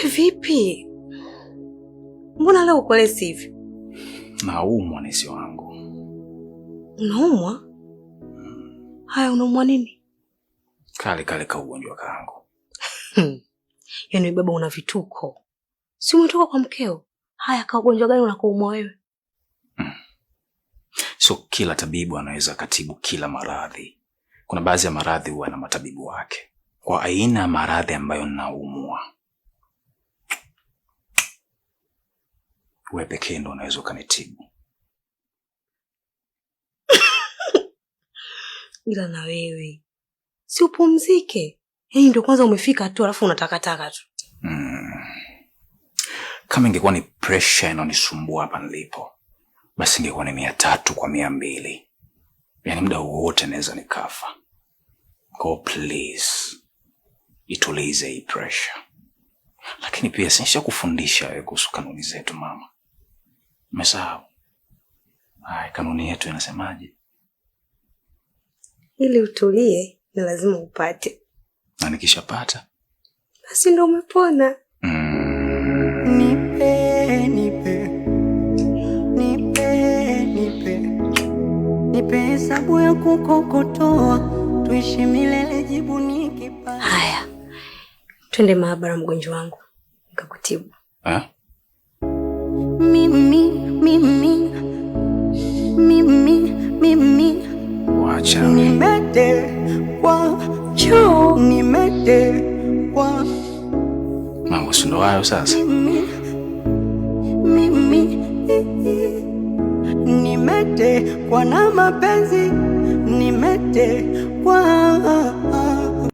We vipi? Mbona leo uko lesi hivi? Naumwa nesi wangu. Unaumwa? Haya, unaumwa nini? Kale ka ugonjwa kangu. Yaani baba una vituko. Si umetoka kwa mkeo? Haya, ka ugonjwa gani unakoumwa wewe? So kila tabibu anaweza katibu kila maradhi. Kuna baadhi ya maradhi huwa na matabibu wake. Kwa aina ya maradhi ambayo naumwa, wewe pekee ndo unaweza ukanitibu. Ila na wewe si upumzike? Yaani ndio kwanza umefika tu alafu unatakataka tu. Kama ingekuwa ni pressure inanisumbua hapa nilipo, basi ingekuwa ni 300 kwa 200. Yaani muda wote naweza nikafa. Go please, itulize hii pressure. Lakini pia sinisha kufundisha wewe kuhusu kanuni zetu mama. Umesahau? Kanuni yetu inasemaje? Ili utulie ni lazima upate. Na nikishapata basi ndio umepona. Nipe hesabu ya kukokotoa, tuishi milele jibu nikipa. Haya, twende maabara mgonjwa wangu nikakutibu. Mimi wacha nimetekwa mambo si ndo hayo sasa. Mimi nimetekwa na mapenzi, nimetekwa